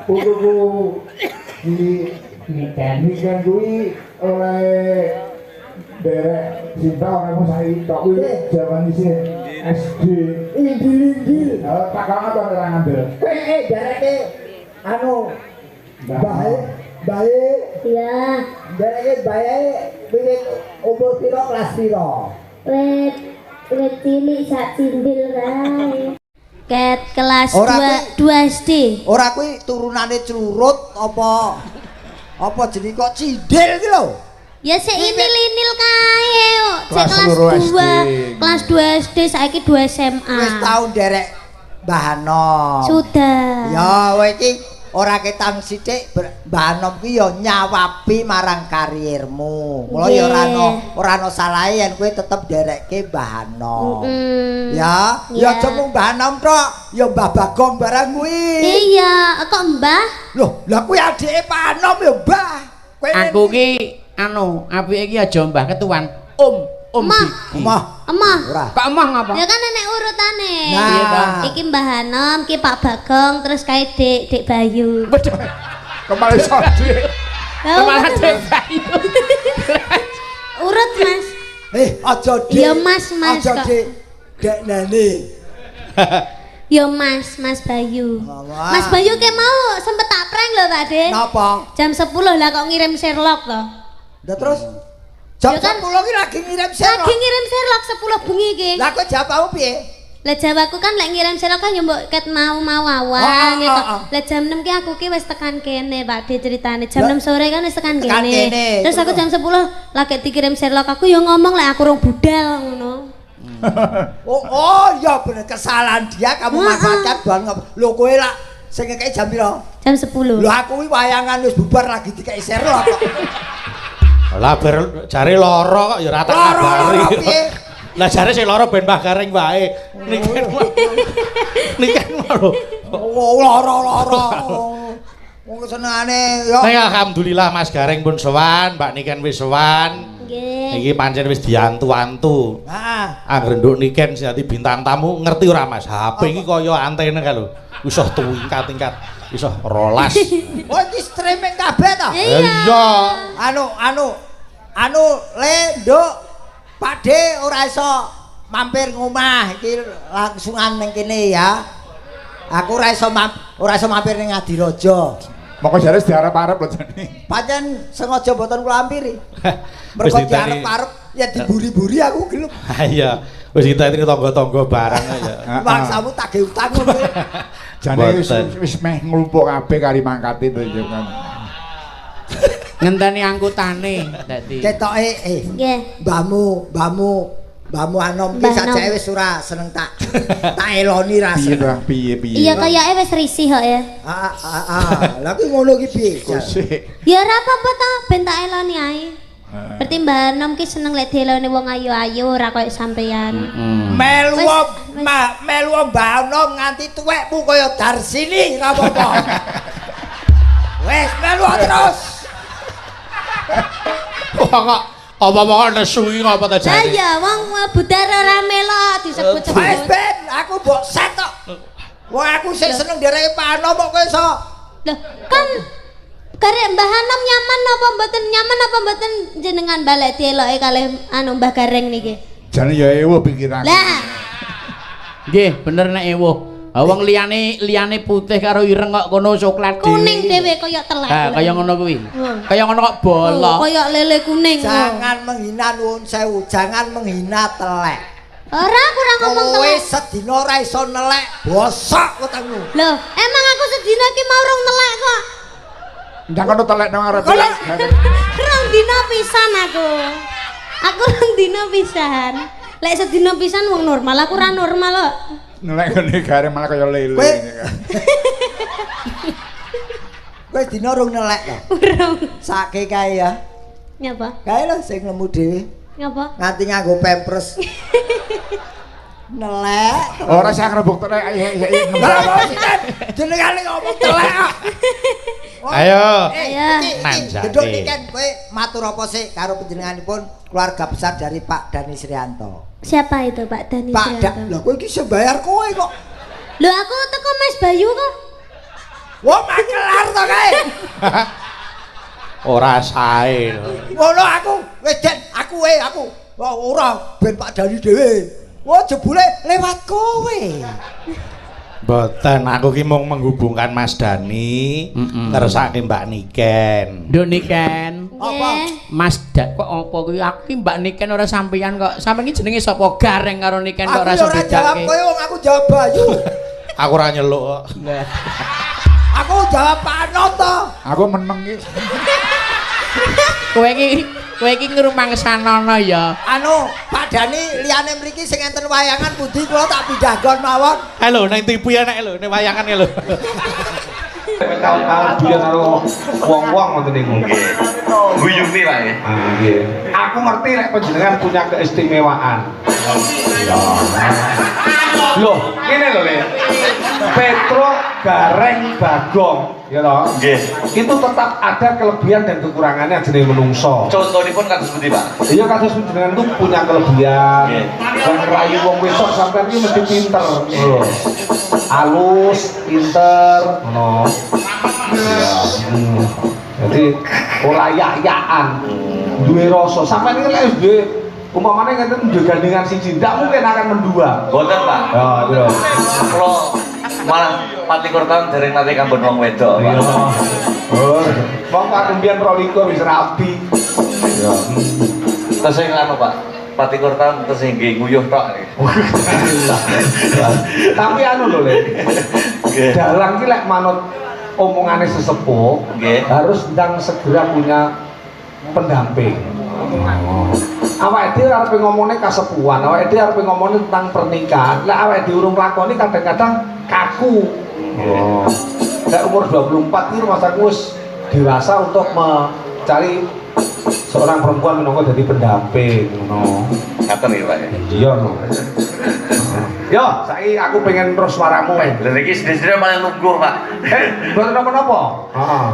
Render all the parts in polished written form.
Putuku Kenny kan kuwi oleh derek cinta kamu saiki tok kuwi jaman isih SD. Indi. Tak kangen to ora ngambil. Dereke anu baik. Iya. Dereke baik wiwit umur piro kelas piro? Wet cilik sak cindil kae. Ket kelas Ora 2 SD. Ora kuwi turunane curut apa jeneng kok cindil ki lho. Ya sik inil-inil kae kok. Sik Kelas kelas 2 SD saiki 2 SMA. Wis tau nderek Mbah Hanom. Sudah. Ya kowe iki ora ketang sithik Mbah Hanom ki ya nyawapi marang kariermu. Mula ya ora ana salahe yen kowe tetep nderekke Mbah Hanom. Ya aja mung Mbah Hanom tok, ya Mbah Bagong barang kuwi. Iya, kok Mbah? Loh, lah kuwi adike Pak Hanom ya, Mbah. Aku ki apike iki aja Mbah ketuan. Diki. Emah. Ora. Kok emah ngapa? Ya kan nenek urutane. Nah. Iki Mbah Hanom, iki Pak Bagong, terus kae Dik Bayu. Kembali sodi. Kemana Dik Bayu? Urut, Mas. Aja Dik. Ya Mas Aja kok. Dik. Dek Nani. Ya Mas Bayu. Wah. Mas Bayu ke mau sempet tak prank lho Pak De. Napa? Jam 10 lah kok ngirim Sherlock to. Lah terus jam Ya kan? 10 ki lagi ngirim Sherlock. Lagi ngirim Sherlock 10 bengi iki. Lah kok jawabmu piye? Lah jawabku kan lek ngirim Sherlock kan yo mbok ket mau awan gitu. Lah jam 6 ki aku ki wis tekan kene Pak De ceritane. Jam 6 sore kan wis tekan kene. Terus aku jam 10 lagi dikirim Sherlock aku yo ngomong lek aku rong budal ngono. Oh ya bener kesalahan dia kamu manfaatkan banget. Lho kowe lak sing ngekeki jam piro? Jam 10. Lho aku kuwi wayangan wis bubar lagi dikeki Sherlock kok. Lah ber jare lara kok ya ora tak kabari. Lah jare sing lara ben Mbah Gareng wae. Niken lho. Oh lara. Wong senengane yo. Alhamdulillah Mas Gareng pun sowan, Mbak Niken wis sowan. Nggih. Iki pancen wis diantu-antu. Heeh. Angger nduk Niken sing dadi bintang tamu ngerti ora Mas? HP iki kaya antene ka lho. Iso tingkat-tingkat. Iso rolas. Oh iki streaming kabeh to? Iya. Anu le nduk Pak De ora iso mampir ngomah iki langsungan ning kene ya. Aku ora iso mampir ning Adirojo. Moko jare diarep-arep lho jane. Pancen sengaja mboten kula ampiri. Wis Mergo ditani. diarep-arep ya diburi-buri aku gelem. Ha iya. Wis ditani tangga-tangga barang ya. Maksamu tagih utang kowe. Jane Boten. wis meh nglumpuk kabeh kari mangkate to ya kan. Ngenteni angkutane dadi. Ketoke Nggih. Mbahmu Anom ki Mbah sajake Nom. wis ora seneng tak eloni ra Piye seneng. to piye. Iya kayake wis risih kok ya. Lah kuwi ngono ki piye? Sik. Ya ora apa-apa ta, ben tak eloni ae. Berarti Mbah Nom ki seneng lek dieloni wong ayu-ayu ora koyo sampeyan. Melu Wes. Mbah Anom nganti tuwekmu kaya Darsini ra apa-apa. Wes melu terus. Kok apa-apa nesu iki ngapa ta Lah jane? ya wong budar ora melok Wes disebut-sebut. ben aku mbok set tok. Wong aku sing seneng dereke Pak Anom kok kowe iso. Loh, kan karek Mbah Hanom nyaman apa mboten jenengan balik dieloki kalih anu Mbah Gareng niki. Jane ya ewo pikiranku. Lah, Nggih, bener nek ewuh. Wong liyane putih karo ireng kok kono coklat kuning dhewe kaya telek. Ha, kaya ngono kuwi. Kaya ngono kok bolong. Kaya lele kuning. Jangan menghina nuwun sewu, jangan menghina telek. Ora aku ora ngomong Kowe telek. sedina ora iso nelek, bosok wetengmu. Loh, emang aku sedina ki mau rong nelek kok. Ndang kono telek nang arep. Rong dina pisan aku. Aku rong dina pisan. Lek sedina pisan wong normal, aku ora normal kok. Nelek ngene gareng malah kaya lele. Kowe Kowe dina rong nelek to. Urung. Sake kae ya. Nyapa? Kae lho sing nemu dhewe. Nyapa? Nganti nganggo pampers. Nelek. Ora sing ngrebuk telek Jenengane ngomong telek kok. Ayo. Ayo. Manjane. Gedung iki kan kowe matur apa sih karo panjenenganipun keluarga besar dari Pak Dani Srianto. Siapa itu Pak Dani Pak Srianto? Lho kowe iki sembayar kowe kok. Lho aku teko Mas Bayu kok. Wong makelar to kae. Ora sae. Ngono aku, wis Den, aku. Ora ben Pak Dani dhewe. Wah jebule lewat kowe. Mboten, aku ki mung menghubungkan Mas Dani ngersake Mbak Niken. Nduk Niken. Apa? Mas Dak kok apa kuwi aku ki Mbak Niken ora sampeyan kok. Sampeyan iki jenenge sapa? Gareng karo Niken kok ora iso bedake. Aku ora jawab kowe wong aku jawab Bayu. Aku ora nyeluk kok. Aku jawab Pak Anoto. Aku meneng iki. Kowe iki ngrumangsanana ya. Anu, Pak Dani liyane mriki sing enten wayangan pundi kula tak pindahgon mawon. Halo, nang TV enek lho, ning wayangan lho. Tahun-tahun duyan karo wong-wong ngoten niku. Nggih. Guyune wae. Nggih. Aku ngerti nek panjenengan punya keistimewaan. Loh, ngene lho, Le. Petro Gareng Bagong, ya toh? Nggih. Itu tetap ada kelebihan dan kekurangannya jenenge menungso. Contohipun kados pundi, Pak? Iya kados panjenengan itu punya kelebihan. Dan ngerayu wong wedok sampean iki mesti pinter. Lho. Alus, pinter, ngono. Ya. Jadi ora yak-yakan. Duwe rasa. Sampeyan iki lek duwe umpamane ngeten duwe gandingan siji, ndak mungkin akan mendua. Boten, Pak. Ya, iya. Kula malah 24 tahun dereng nate kambun wong wedok, Pak. Iya. Oh, wong katembian 22 wis rapi. Ya. Terus sing anu, Pak. 24 tahun terus sing nggih nguyuh tok. Tapi anu lho, Le. Dalang ki lek manut omongane sesepuh, harus ndang segera punya pendamping. Awake dhewe arep ngomongne kasepuhan, awake dhewe arep ngomongne tentang pernikahan. Lek awake dhewe urung lakoni kadang-kadang kaku. Oh. Lek umur 24 iki masaku wis dewasa untuk mencari seorang perempuan minangka dadi pendamping ngono. Ngaten iki, Pak. Iya no. Yo, saiki aku pengen terus suaramu wae. Lha iki sedih-sedih malah nungguh, Pak. Mboten napa-napa. Heeh.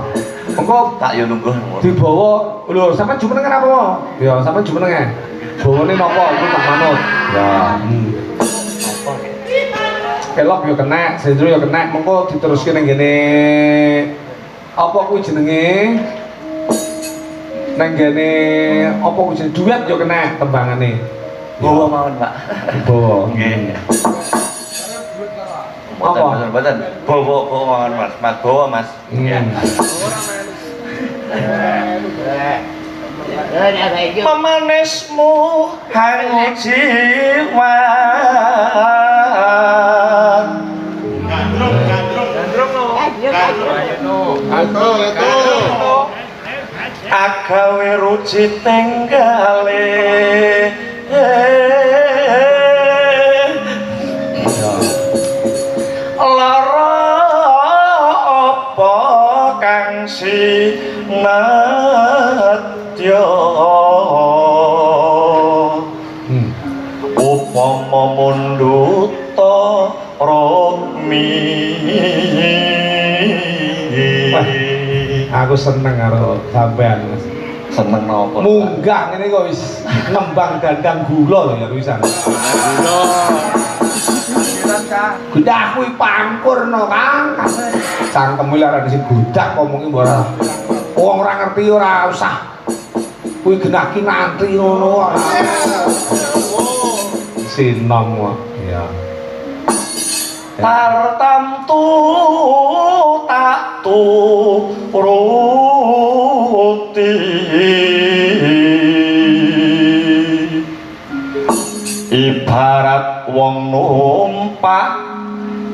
Engko Tak yo nungguh. dibawa lho sampean jumenengan apa mau? Ya sampean jumenengan. Bawane napa iku tak manut. Ya. Kelok yo kena, sendro yo kena, mengko diteruske ning ngene apa kuwi jenenge? Nang ngene apa kuwi jenenge duet yo kena tembangane. Bawa mawon, Pak. Bawa. Nggih. Apa? Mboten. Bawa mawon, Mas. Mas bawa, Mas. Memanismu hang jiwa. Agawe ruci tenggale. Lara apa kang sinadya upama munduta romi. Aku seneng karo sampean, Mas. Seneng napa? Munggah ngene kok wis ngembang dandang gula lho ya wisan. Gudak kuwi pangkurno, Kang. Cangkem lara sing gudak ngomongi ora. Wong ora ngerti ora usah. Kuwi genah ki nantri ngono. Sinom kok. Ya. Tartamtu tak turuti ibarat wong numpak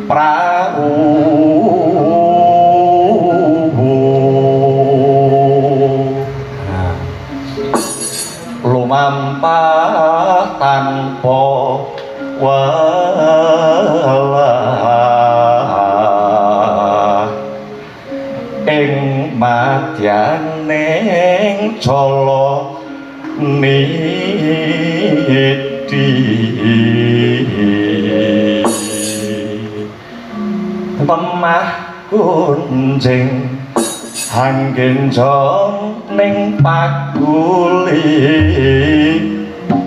prau lumampah tanpa walah ing madyaning cala niti pemah kunjing hanggenjong ning paguli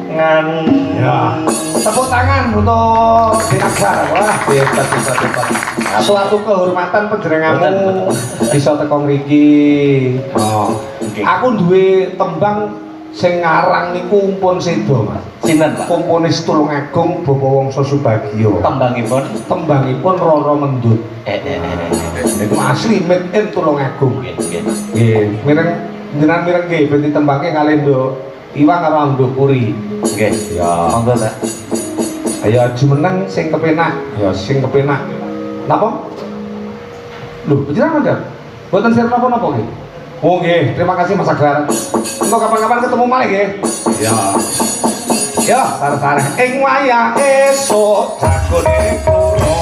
ngan Tepuk tangan untuk Dinagar. Wah, hebat. Suatu kehormatan panjenenganmu bisa teko mriki. Oh, aku duwe tembang sing ngarang niku Umpun Sedo, Mas. Sinten, Pak? Komponis Tulungagung Bapa Wangsa Subagio. Tembangipun Roro Mendut. Niku asli made in Tulungagung. Nggih, mireng nggih ben ditembangke kalih Nduk Iwang karo Nduk Puri. Nggih. Ya, monggo, Pak. Ayo jumeneng sing kepenak. Ya sing kepenak. Napa? Lho, panjenengan Mas. Mboten sir napa-napa nggih. Oh nggih, terima kasih Mas Agrar. Engko kapan-kapan ketemu malih nggih. Ya. Ya, sareng-sareng ing wayah esuk jagone kula.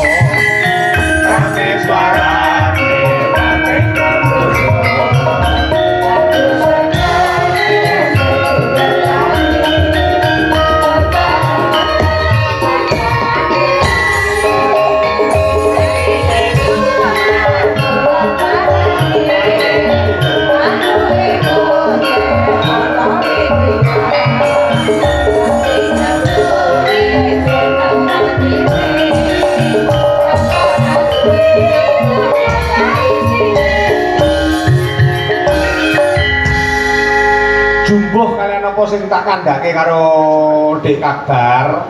Rame suarane maning terus. Jumbuh kalian apa sing tak kandhake karo Dek Kabar,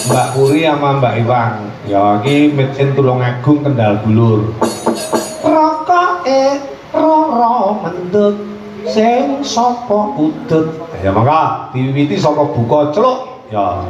Mbak Puri sama Mbak Iwang. Ya iki made in Tulungagung Kendal Bulur. Rokoke Roro Mendut sing sapa udut. Ya mangga diwiwiti saka buka celuk. Ya.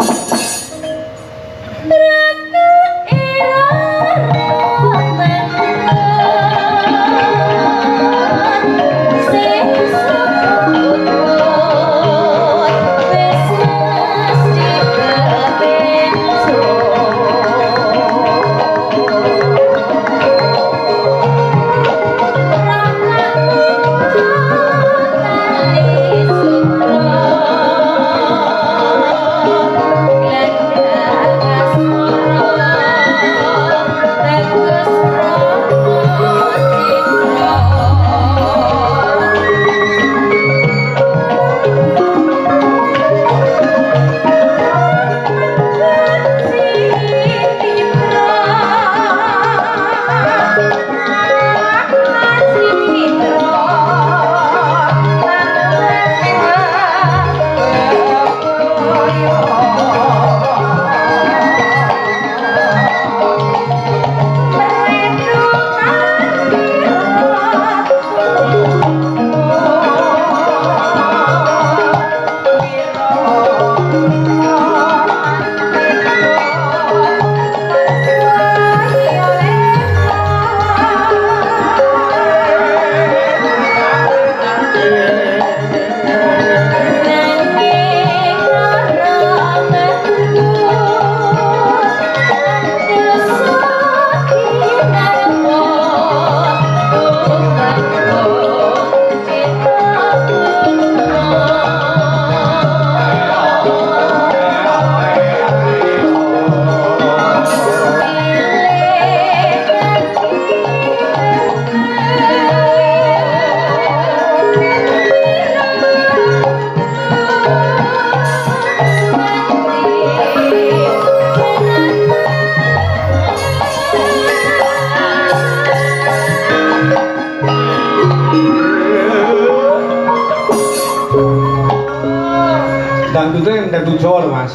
Jawa lho Mas.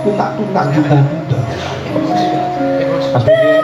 Tuntak-tuntak duda-duda. Mas Biki.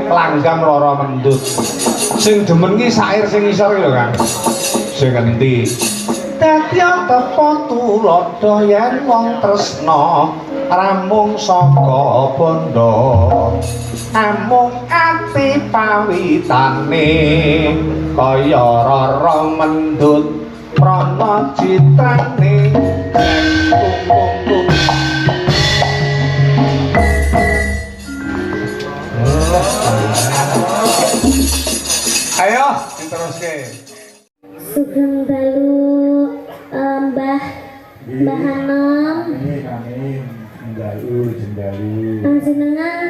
langgam lara mendut. Sing demen ki sair sing isor lho Kang. Sing endi? Dadi tepo tulodo yen wong tresna ramung saka bondo. Amung ati pawitane kaya rara mendut prana citrane. Ayo, teruske. Sugeng dalu Mbah Hanom. Amin. Jendalu. Panjenengan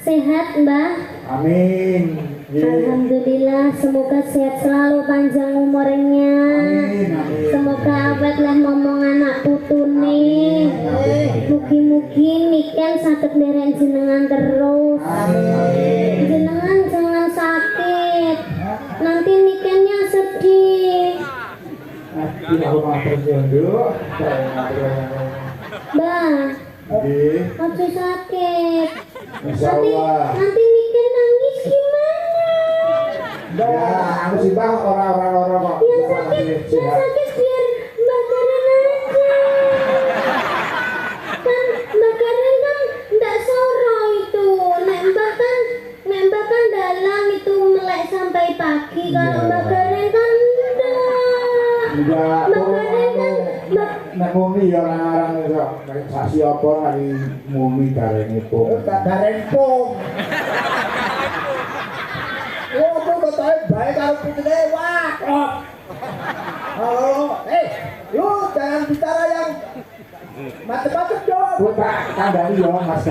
sehat, Mbah? Amin. Alhamdulillah, semoga sehat selalu, panjang umurnya. Amin. Semoga awet lah ngomong anak putune. Mugi-mugi niken saged nderek jenengan terus. Jenengan jangan sakit. Nanti nikennya sedih. Mbah, ojo sakit. Nanti niken nangis gimana? Ya, anu sih Bang, orang-orang kok. Yang sakit biar Mbak Karen aja. Kan Mbak Karen kan ndak soro itu. Nek Mbak kan dalang itu melek sampai pagi. Kalau Mbak Karen kan Enggak, Mbak Karen kan nek mumi ya orang-orang itu sasi apa lagi mumi garenipun. Garenipun. Oh, kok ketoke bae karo putune wah. Halo, lu jangan bicara yang macam-macam dong. Buta kandhani ya Mas.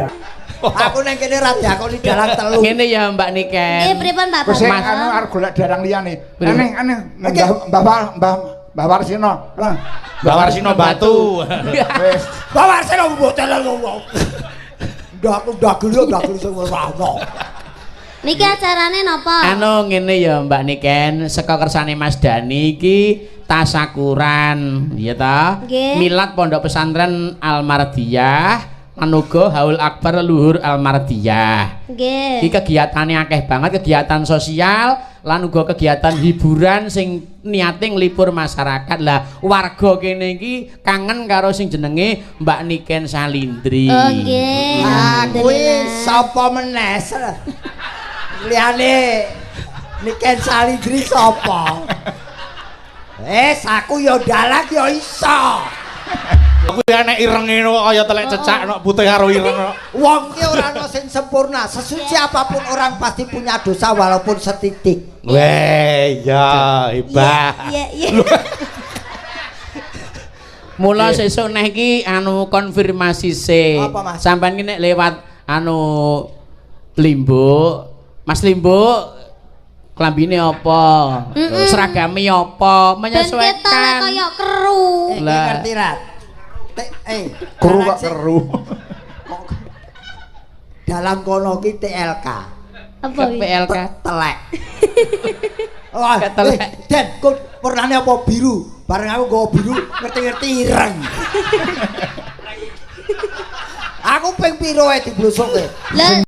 Aku nang kene ra diakoni dalang telu. Ngene ya Mbak Niken. Nggih, pripun Pak Wis Bapak? anu arep golek dalang liyane. Aneh. Mbah Warsino. Mbak Warsino Batu. Wis. Mbah Warsino mboten lho. Ndak gelu sing ora ono. Niki acarane napa? Anu ngene ya Mbak Niken, saka kersane Mas Dani iki tasakuran, ya ta? Nggih. Milad Pondok Pesantren Al-Mardiyah lan uga Haul Akbar Luhur Al-Mardiyah. Nggih. Iki kegiatane akeh banget, kegiatan sosial lan uga kegiatan hiburan sing niate nglipur masyarakat. Lah warga kene iki kangen karo sing jenenge Mbak Niken Salindri. Oh nggih. Kuwi sapa meneh? Liyane Niken Salindri sapa? Aku ya dalang ya iso. Aku nek irenge kaya telek cecak nek putih karo ireng. Wong ki ora ana sing sempurna. Sesuci apapun orang pasti punya dosa walaupun setitik. Weh, ya hebat. Iya. Mula sesuk neh iki anu konfirmasi se. Apa, Mas? Sampeyan ki nek lewat anu Limbuk, Mas Limbuk klambine apa? Seragame apa? Menyesuaikan. Kaya keru. Lah. Ngerti ra? Keru kok keru. Dalam kono ki TLK. Apa iki? PLK. Telek. Wah, Ketelek. Den, kok warnane apa biru? Bareng aku nggawa biru, ngerti-ngerti ireng. Aku ping piro ae diblusukke. Lah